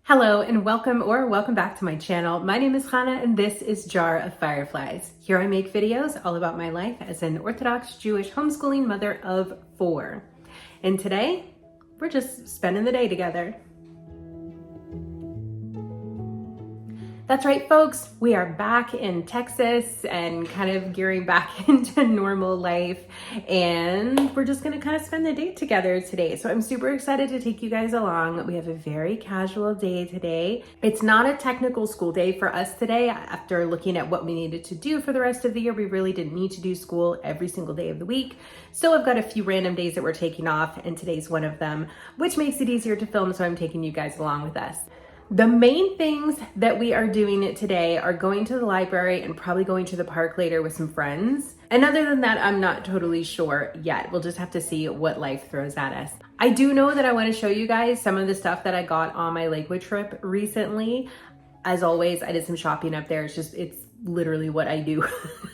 Hello and welcome back to my channel. My name is Hannah and this is Jar of Fireflies. Here I make videos all about my life as an Orthodox Jewish homeschooling mother of 4. And today, we're just spending the day together. That's right, folks. We are back in Texas and kind of gearing back into normal life. And we're just gonna kind of spend the day together today. So I'm super excited to take you guys along. We have a very casual day today. It's not a technical school day for us today. After looking at what we needed to do for the rest of the year, we really didn't need to do school every single day of the week. So I've got a few random days that we're taking off, and today's one of them, which makes it easier to film, so I'm taking you guys along with us. The main things that we are doing today are going to the library and probably going to the park later with some friends. And other than that, I'm not totally sure yet. We'll just have to see what life throws at us. I do know that I want to show you guys some of the stuff that I got on my Lakewood trip recently. As always, I did some shopping up there. It's literally what I do.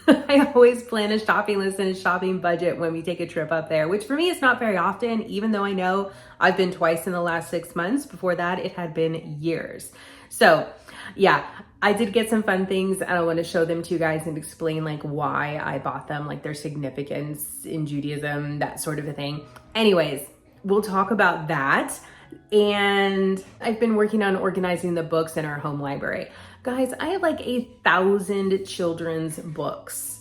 I always plan a shopping list and a shopping budget when we take a trip up there, which for me is not very often, even though I know I've been twice in the last 6 months. Before that, it had been years. So yeah, I did get some fun things and I want to show them to you guys and explain like why I bought them, like their significance in Judaism, that sort of a thing. Anyways, we'll talk about that. And I've been working on organizing the books in our home library. Guys, I have like 1,000 children's books,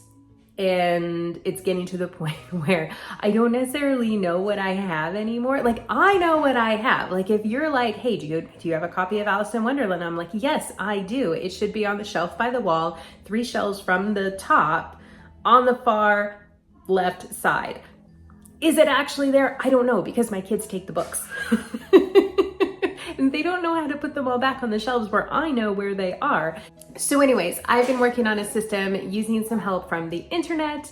and it's getting to the point where I don't necessarily know what I have anymore. Like, I know what I have. Like, if you're like, hey, do you have a copy of Alice in Wonderland? I'm like, yes, I do. It should be on the shelf by the wall, 3 shelves from the top on the far left side. Is it actually there? I don't know, because my kids take the books. And they don't know how to put them all back on the shelves where I know where they are. So anyways, I've been working on a system using some help from the internet,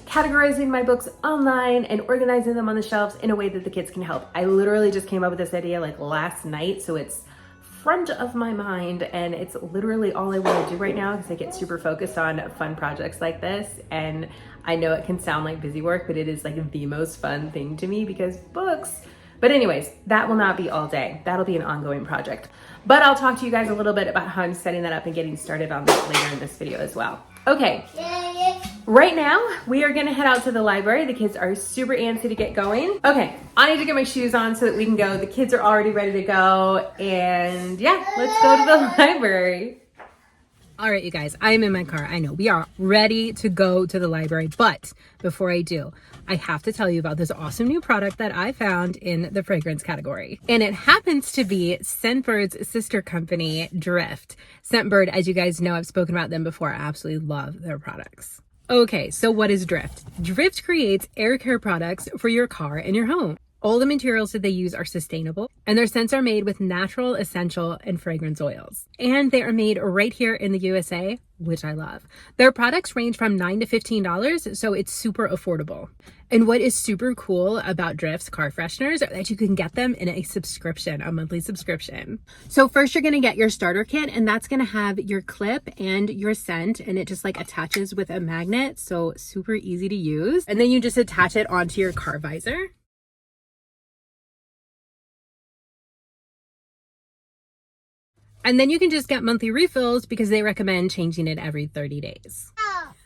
categorizing my books online and organizing them on the shelves in a way that the kids can help. I literally just came up with this idea like last night, so it's front of my mind and it's literally all I want to do right now because I get super focused on fun projects like this. And I know it can sound like busy work, but it is like the most fun thing to me because books. But anyways, that will not be all day. That'll be an ongoing project. But I'll talk to you guys a little bit about how I'm setting that up and getting started on that later in this video as well. Okay, right now we are gonna head out to the library. The kids are super antsy to get going. Okay, I need to get my shoes on so that we can go. The kids are already ready to go. And yeah, let's go to the library. All right, you guys, I am in my car. I know we are ready to go to the library, but before I do, I have to tell you about this awesome new product that I found in the fragrance category. And it happens to be Scentbird's sister company, Drift. Scentbird, as you guys know, I've spoken about them before. I absolutely love their products. Okay, so what is Drift? Drift creates air care products for your car and your home. All the materials that they use are sustainable, and their scents are made with natural, essential, and fragrance oils. And they are made right here in the USA, which I love. Their products range from $9 to $15, so it's super affordable. And what is super cool about Drift's car fresheners is that you can get them in a subscription, a monthly subscription. So first you're gonna get your starter kit, and that's gonna have your clip and your scent, and it just like attaches with a magnet, so super easy to use. And then you just attach it onto your car visor. And then you can just get monthly refills because they recommend changing it every 30 days.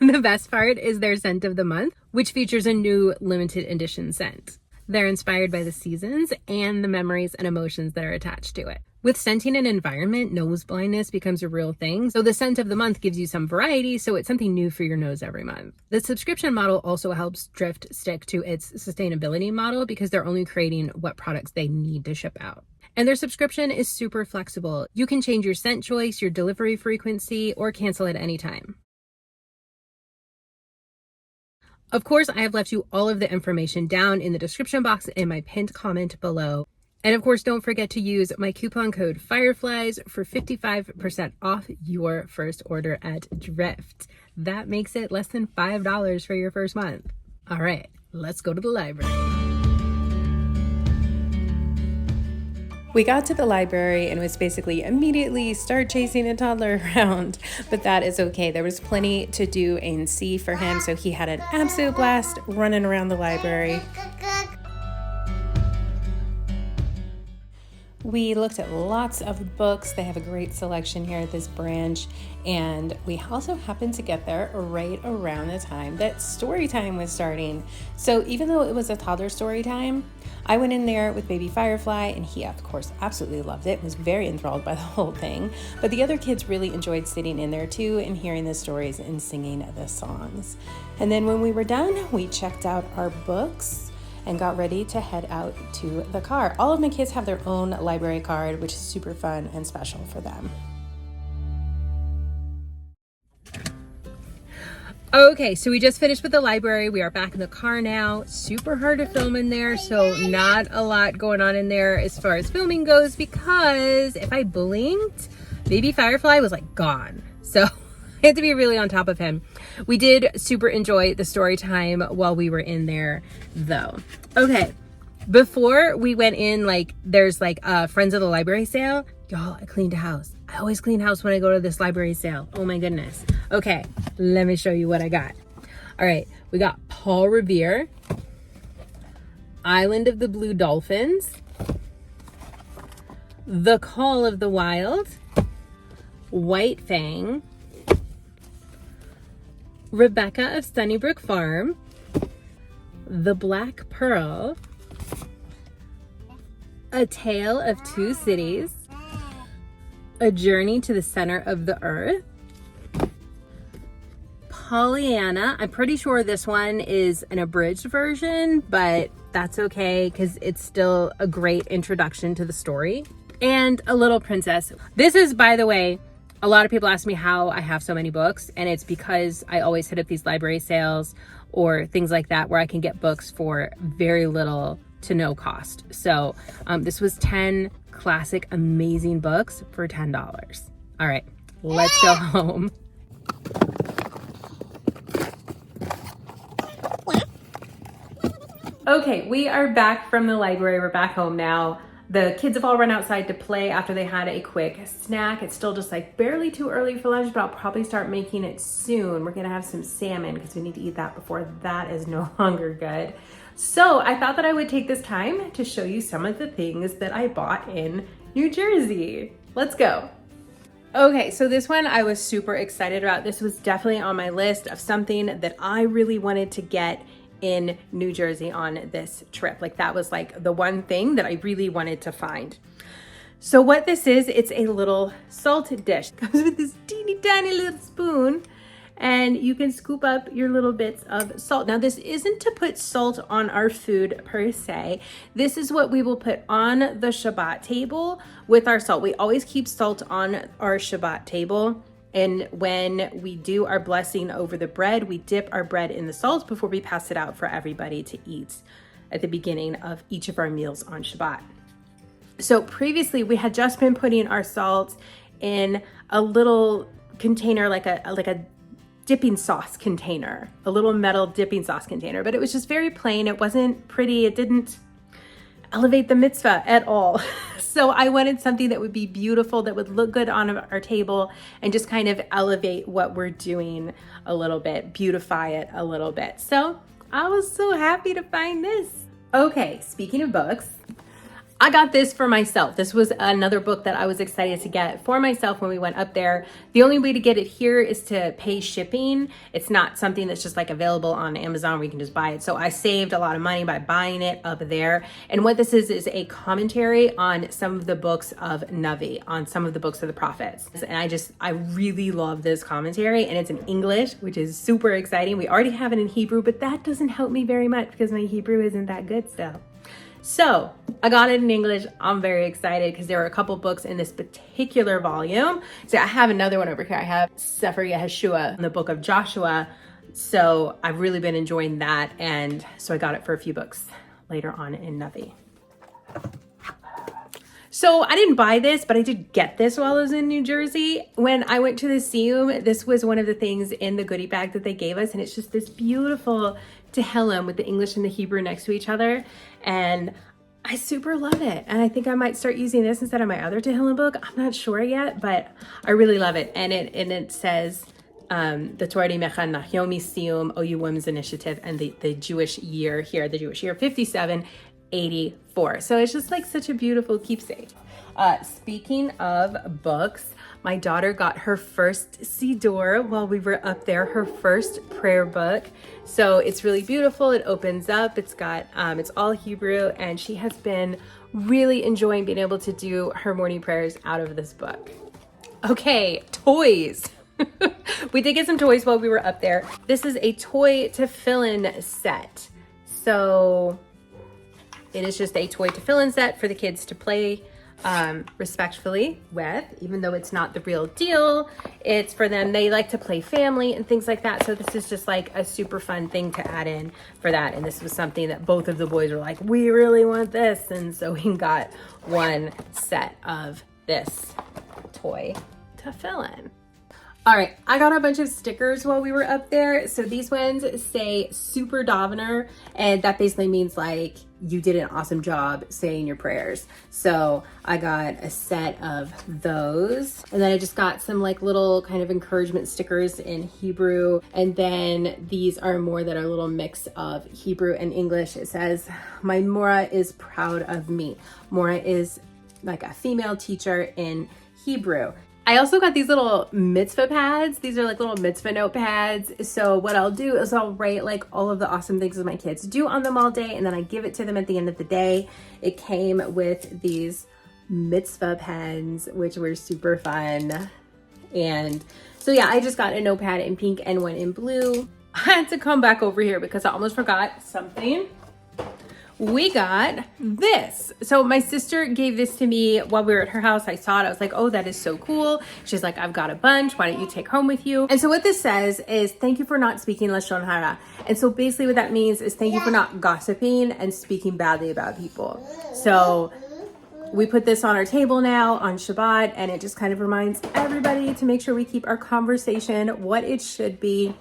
The best part is their scent of the month, which features a new limited edition scent. They're inspired by the seasons and the memories and emotions that are attached to it. With scenting an environment, nose blindness becomes a real thing. So the scent of the month gives you some variety, so it's something new for your nose every month. The subscription model also helps Drift stick to its sustainability model because they're only creating what products they need to ship out. And their subscription is super flexible. You can change your scent choice, your delivery frequency, or cancel at any time. Of course, I have left you all of the information down in the description box and my pinned comment below. And of course, don't forget to use my coupon code Fireflies for 55% off your first order at Drift. That makes it less than $5 for your first month. All right, let's go to the library. We got to the library and it was basically immediately start chasing a toddler around, but that is okay. There was plenty to do and see for him, so he had an absolute blast running around the library. We looked at lots of books. They have a great selection here at this branch, and we also happened to get there right around the time that story time was starting. So even though it was a toddler story time, I went in there with baby Firefly, and he of course absolutely loved it, was very enthralled by the whole thing. But the other kids really enjoyed sitting in there too and hearing the stories and singing the songs. And then when we were done, we checked out our books and got ready to head out to the car. All of my kids have their own library card, which is super fun and special for them. Okay, so we just finished with the library. We are back in the car now. Super hard to film in there, so not a lot going on in there as far as filming goes, because if I blinked, baby Firefly was like gone. So I had to be really on top of him. We did super enjoy the story time while we were in there though. Okay, before we went in, like there's like a Friends of the Library sale. Y'all, I cleaned house. I always clean house when I go to this library sale. Oh my goodness. Okay, let me show you what I got. All right, we got Paul Revere, Island of the Blue Dolphins, The Call of the Wild, White Fang, Rebecca of Sunnybrook Farm, The Black Pearl, A Tale of Two Cities, A Journey to the Center of the Earth, Pollyanna. I'm pretty sure this one is an abridged version, but that's okay because it's still a great introduction to the story. And A Little Princess. This is, by the way, a lot of people ask me how I have so many books, and it's because I always hit up these library sales or things like that where I can get books for very little to no cost. So this was 10 classic, amazing books for $10. All right, let's go home. Okay, we are back from the library. We're back home now. The kids have all run outside to play after they had a quick snack. It's still just like barely too early for lunch, but I'll probably start making it soon. We're gonna have some salmon because we need to eat that before that is no longer good. So I thought that I would take this time to show you some of the things that I bought in New Jersey. Let's go. Okay, so this one I was super excited about. This was definitely on my list of something that I really wanted to get in New Jersey on this trip. Like that was like the one thing that I really wanted to find. So what this is, it's a little salt dish. It comes with this teeny tiny little spoon and you can scoop up your little bits of salt. Now this isn't to put salt on our food per se. This is what we will put on the Shabbat table with our salt. We always keep salt on our Shabbat table. And when we do our blessing over the bread, we dip our bread in the salt before we pass it out for everybody to eat at the beginning of each of our meals on Shabbat. So previously we had just been putting our salt in a little container, like a dipping sauce container, a little metal dipping sauce container, but it was just very plain. It wasn't pretty. It didn't elevate the mitzvah at all. So I wanted something that would be beautiful, that would look good on our table and just kind of elevate what we're doing a little bit, beautify it a little bit. So I was so happy to find this. Okay, speaking of books, I got this for myself. This was another book that I was excited to get for myself when we went up there. The only way to get it here is to pay shipping. It's not something that's just like available on Amazon where you can just buy it. So I saved a lot of money by buying it up there. And what this is a commentary on some of the books of Navi, on some of the books of the prophets. And I really love this commentary, and it's in English, which is super exciting. We already have it in Hebrew, but that doesn't help me very much because my Hebrew isn't that good still. So I got it in English. I'm very excited because there are a couple books in this particular volume. So I have another one over here. I have Sefer Yeshua, the book of Joshua. So I've really been enjoying that. And so I got it for a few books later on in Navi. So I didn't buy this, but I did get this while I was in New Jersey. When I went to the Siyum, this was one of the things in the goodie bag that they gave us. And it's just this beautiful Tehillim with the English and the Hebrew next to each other. And I super love it. And I think I might start using this instead of my other Tehillim book. I'm not sure yet, but I really love it. And it says, the Torah Mechan Yomi Siyum, OU Women's Initiative, and the Jewish year here, the Jewish year 5784. So it's just like such a beautiful keepsake. Speaking of books, my daughter got her first Siddur while we were up there, her first prayer book. So it's really beautiful. It opens up. It's got, it's all Hebrew, and she has been really enjoying being able to do her morning prayers out of this book. Okay, toys. We did get some toys while we were up there. This is a toy tefillin set. So it is just a toy tefillin set for the kids to play respectfully with, even though it's not the real deal. It's for them. They like to play family and things like that. So this is just like a super fun thing to add in for that. And this was something that both of the boys were like, we really want this. And so we got one set of this toy tefillin. All right, I got a bunch of stickers while we were up there. So these ones say Super Davener, and that basically means like you did an awesome job saying your prayers. So I got a set of those. And then I just got some like little kind of encouragement stickers in Hebrew. And then these are more that are a little mix of Hebrew and English. It says, my Mora is proud of me. Mora is like a female teacher in Hebrew. I also got these little mitzvah pads. These are like little mitzvah notepads. So what I'll do is I'll write like all of the awesome things that my kids do on them all day, and then I give it to them at the end of the day. It came with these mitzvah pens, which were super fun. And so yeah, I just got a notepad in pink and one in blue. I had to come back over here because I almost forgot something. We got this. So my sister gave this to me while we were at her house. I saw it. I was like, oh, that is so cool. She's like, I've got a bunch. Why don't you take home with you? And so what this says is, thank you for not speaking Lashon Hara. And so basically what that means is thank you for not gossiping and speaking badly about people. So we put this on our table now on Shabbat, and it just kind of reminds everybody to make sure we keep our conversation what it should be.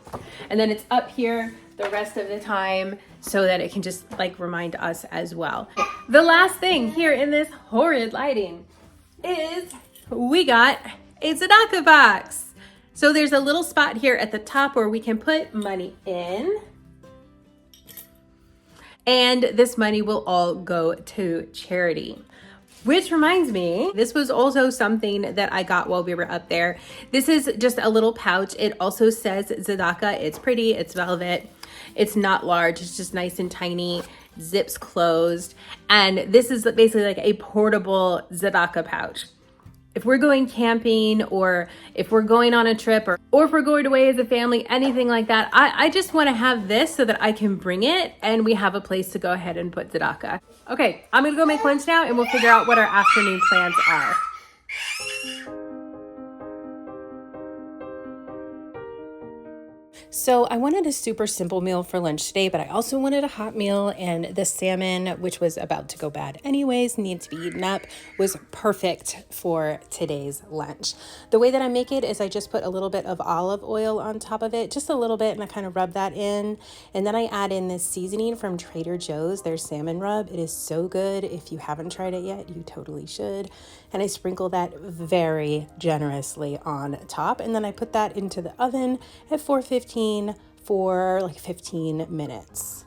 And then it's up here the rest of the time so that it can just like remind us as well. The last thing here in this horrid lighting is we got a tzedakah box. So there's a little spot here at the top where we can put money in, and this money will all go to charity. Which reminds me, this was also something that I got while we were up there. This is just a little pouch. It also says tzedakah. It's pretty, it's velvet. It's not large, it's just nice and tiny, zips closed. And this is basically like a portable tzedakah pouch. If we're going camping, or if we're going on a trip, or if we're going away as a family, anything like that, I just want to have this so that I can bring it and we have a place to go ahead and put tzedakah. Okay, I'm gonna go make lunch now and we'll figure out what our afternoon plans are. So I wanted a super simple meal for lunch today, but I also wanted a hot meal, and the salmon, which was about to go bad anyways, needed to be eaten up, was perfect for today's lunch. The way that I make it is I just put a little bit of olive oil on top of it, just a little bit, and I kind of rub that in. And then I add in this seasoning from Trader Joe's, their salmon rub. It is so good. If you haven't tried it yet, you totally should. And I sprinkle that very generously on top. And then I put that into the oven at 450 for like 15 minutes.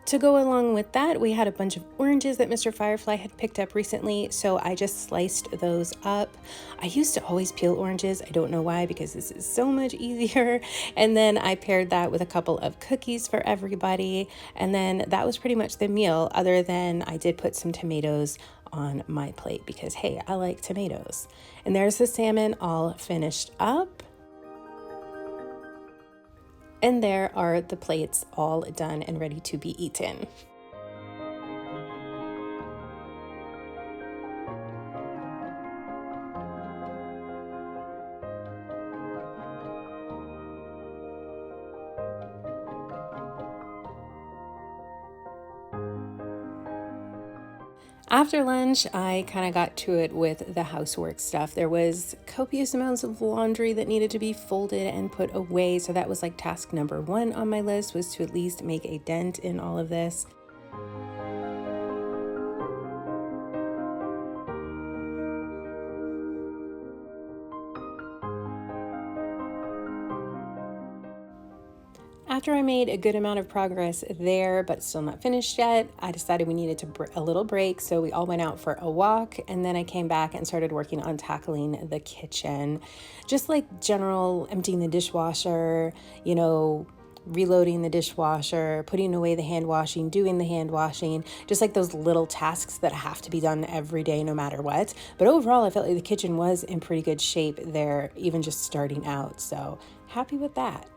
To go along with that, we had a bunch of oranges that Mr. Firefly had picked up recently, so I just sliced those up. I used to always peel oranges. I don't know why, because this is so much easier. And then I paired that with a couple of cookies for everybody. And then that was pretty much the meal, other than I did put some tomatoes on my plate because, hey, I like tomatoes. And there's the salmon all finished up. And there are the plates all done and ready to be eaten. After lunch, I kind of got to it with the housework stuff. There was copious amounts of laundry that needed to be folded and put away. So that was like task number 1 on my list, was to at least make a dent in all of this. After I made a good amount of progress there, but still not finished yet, I decided we needed a little break. So we all went out for a walk, and then I came back and started working on tackling the kitchen. Just like general emptying the dishwasher, reloading the dishwasher, putting away the hand washing, doing the hand washing, just like those little tasks that have to be done every day no matter what. But overall, I felt like the kitchen was in pretty good shape there, even just starting out. So happy with that.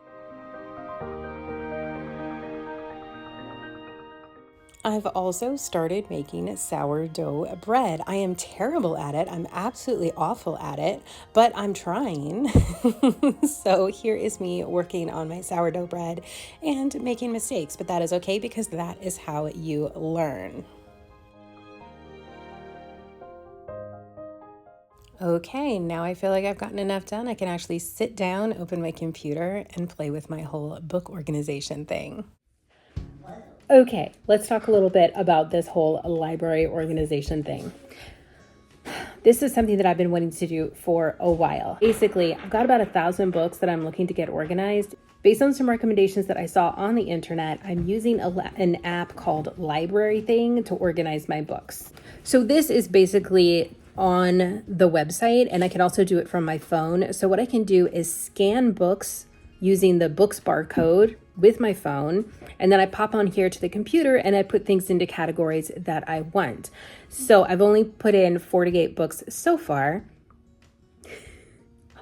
I've also started making sourdough bread. I am terrible at it. I'm absolutely awful at it, but I'm trying. So here is me working on my sourdough bread and making mistakes, but that is okay because that is how you learn. Okay, now I feel like I've gotten enough done. I can actually sit down, open my computer, and play with my whole book organization thing. Okay, let's talk a little bit about this whole library organization thing. This is something that I've been wanting to do for a while. Basically, I've got about 1,000 books that I'm looking to get organized. Based on some recommendations that I saw on the internet, I'm using an app called Library Thing to organize my books. So this is basically on the website, and I can also do it from my phone. So what I can do is scan books using the books barcode with my phone, and then I pop on here to the computer and I put things into categories that I want. So I've only put in 48 books so far.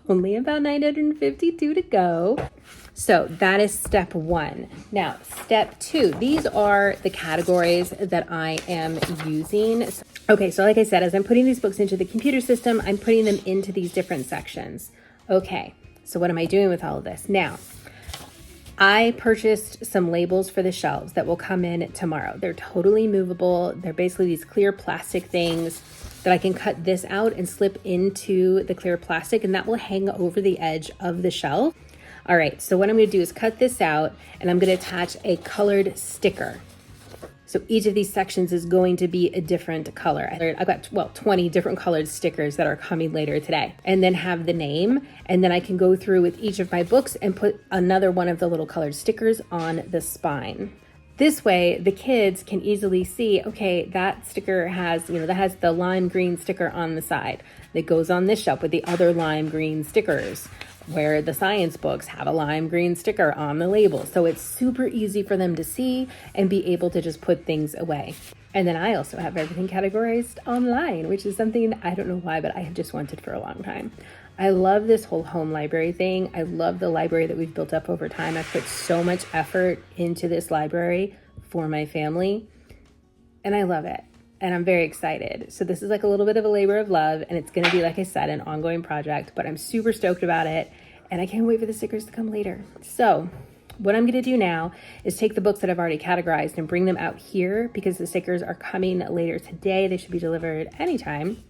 Only about 952 to go. So that is step 1. Now, step 2, these are the categories that I am using. Okay, so like I said, as I'm putting these books into the computer system, I'm putting them into these different sections. Okay, so what am I doing with all of this? Now, I purchased some labels for the shelves that will come in tomorrow. They're totally movable. They're basically these clear plastic things that I can cut this out and slip into the clear plastic, and that will hang over the edge of the shelf. All right, so what I'm gonna do is cut this out, and I'm gonna attach a colored sticker. So each of these sections is going to be a different color. I've got 20 different colored stickers that are coming later today, and then have the name. And then I can go through with each of my books and put another one of the little colored stickers on the spine. This way, the kids can easily see, okay, that sticker has, that has the lime green sticker on the side that goes on this shelf with the other lime green stickers, where the science books have a lime green sticker on the label. So it's super easy for them to see and be able to just put things away. And then I also have everything categorized online, which is something I don't know why, but I have just wanted for a long time. I love this whole home library thing. I love the library that we've built up over time. I've put so much effort into this library for my family, and I love it. And I'm very excited. So this is like a little bit of a labor of love, and it's gonna be, like I said, an ongoing project, but I'm super stoked about it, and I can't wait for the stickers to come later. So what I'm gonna do now is take the books that I've already categorized and bring them out here, because the stickers are coming later today. They should be delivered anytime,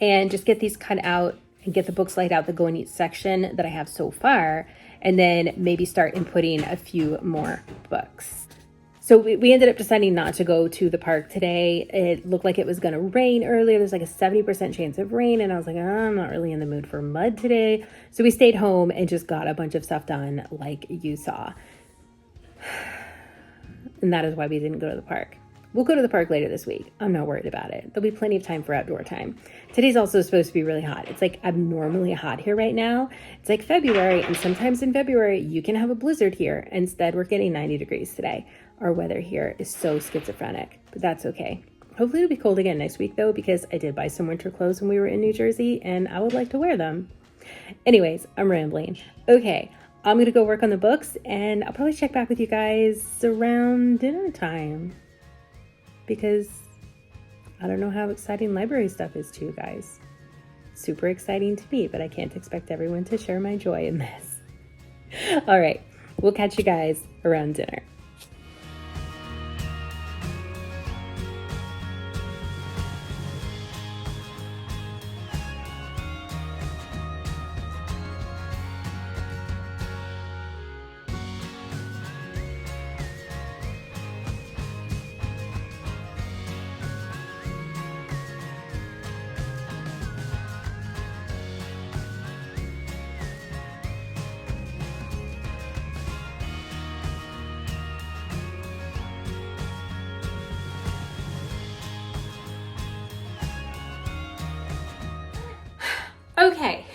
and just get these cut out and get the books laid out that go in each section that I have so far, and then maybe start inputting a few more books. So we ended up deciding not to go to the park today. It looked like it was gonna rain earlier. There's like a 70% chance of rain, and I was like, I'm not really in the mood for mud today. So we stayed home and just got a bunch of stuff done like you saw. and that is why we didn't go to the park. We'll go to the park later this week. I'm not worried about it. There'll be plenty of time for outdoor time. Today's also supposed to be really hot. It's like abnormally hot here right now. It's like February, and sometimes in February, you can have a blizzard here. Instead, we're getting 90 degrees today. Our weather here is so schizophrenic, but that's okay. Hopefully it'll be cold again next week though, because I did buy some winter clothes when we were in New Jersey, and I would like to wear them. Anyways, I'm rambling. Okay, I'm gonna go work on the books, and I'll probably check back with you guys around dinner time, because I don't know how exciting library stuff is to you guys. Super exciting to me, but I can't expect everyone to share my joy in this. All right, we'll catch you guys around dinner. Okay,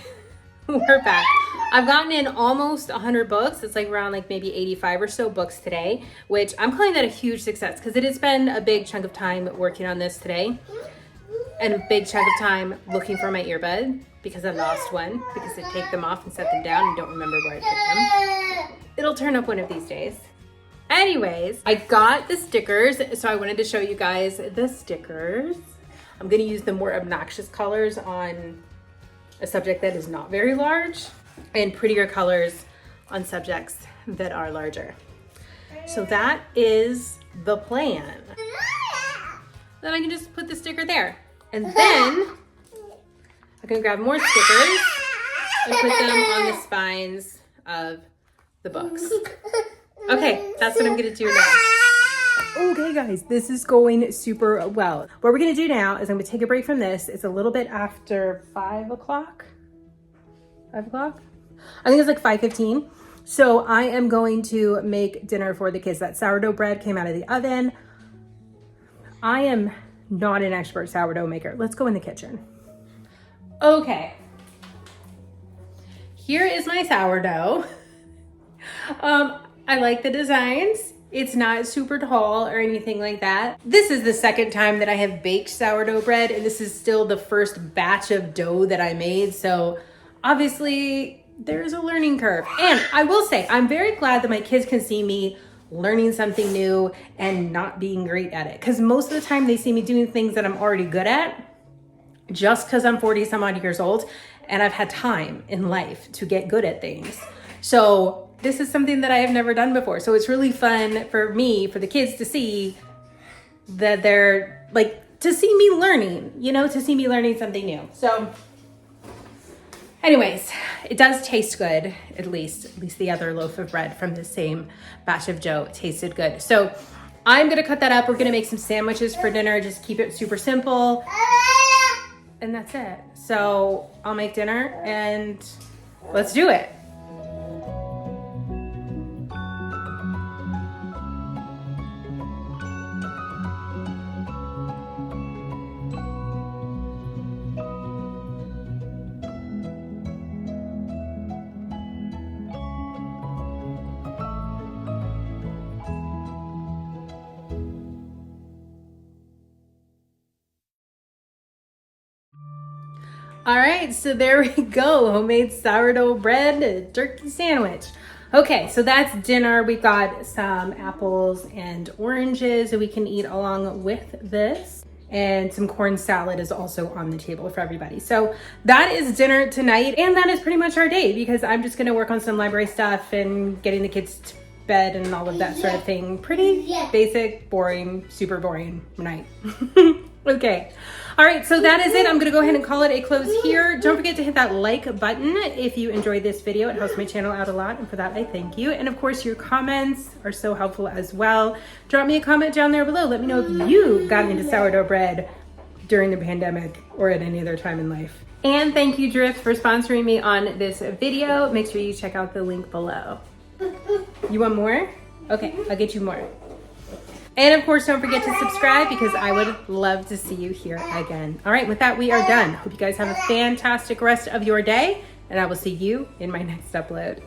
we're back. I've gotten in almost 100 books. It's like around like maybe 85 or so books today, which I'm calling that a huge success because it has been a big chunk of time working on this today and a big chunk of time looking for my earbud because I lost one because I take them off and set them down and don't remember where I put them. It'll turn up one of these days. Anyways, I got the stickers, so I wanted to show you guys the stickers. I'm gonna use the more obnoxious colors on a subject that is not very large and prettier colors on subjects that are larger. So that is the plan. Then I can just put the sticker there. And then I can grab more stickers and put them on the spines of the books. Okay, that's what I'm gonna do now. Okay guys, this is going super well. What we're gonna do now is I'm gonna take a break from this. It's a little bit after 5 o'clock. 5 o'clock? I think it's like 5:15. So I am going to make dinner for the kids. That sourdough bread came out of the oven. I am not an expert sourdough maker. Let's go in the kitchen. Okay. Here is my sourdough. I like the designs. It's not super tall or anything like that. This is the second time that I have baked sourdough bread, and this is still the first batch of dough that I made. So obviously there's a learning curve. And I will say, I'm very glad that my kids can see me learning something new and not being great at it. Because most of the time they see me doing things that I'm already good at just because I'm 40 some odd years old and I've had time in life to get good at things. So this is something that I have never done before. So it's really fun for me, for the kids to see that they're like, to see me learning, you know, to see me learning something new. So anyways, it does taste good, at least the other loaf of bread from the same batch of dough tasted good. So I'm gonna cut that up. We're gonna make some sandwiches for dinner, just keep it super simple. And that's it. So I'll make dinner and let's do it. All right, so there we go. Homemade sourdough bread, turkey sandwich. Okay, so that's dinner. We've got some apples and oranges that we can eat along with this. And some corn salad is also on the table for everybody. So that is dinner tonight. And that is pretty much our day because I'm just gonna work on some library stuff and getting the kids to bed and all of that sort of thing. Pretty basic, boring, super boring night. Okay. All right, so that is it. I'm gonna go ahead and call it a close here. Don't forget to hit that like button if you enjoyed this video. It helps my channel out a lot, and for that I thank you. And of course, your comments are so helpful as well. Drop me a comment down there below. Let me know if you got into sourdough bread during the pandemic or at any other time in life. And thank you, Drift, for sponsoring me on this video. Make sure you check out the link below. You want more? Okay, I'll get you more. And of course, don't forget to subscribe because I would love to see you here again. All right, with that, we are done. Hope you guys have a fantastic rest of your day, and I will see you in my next upload.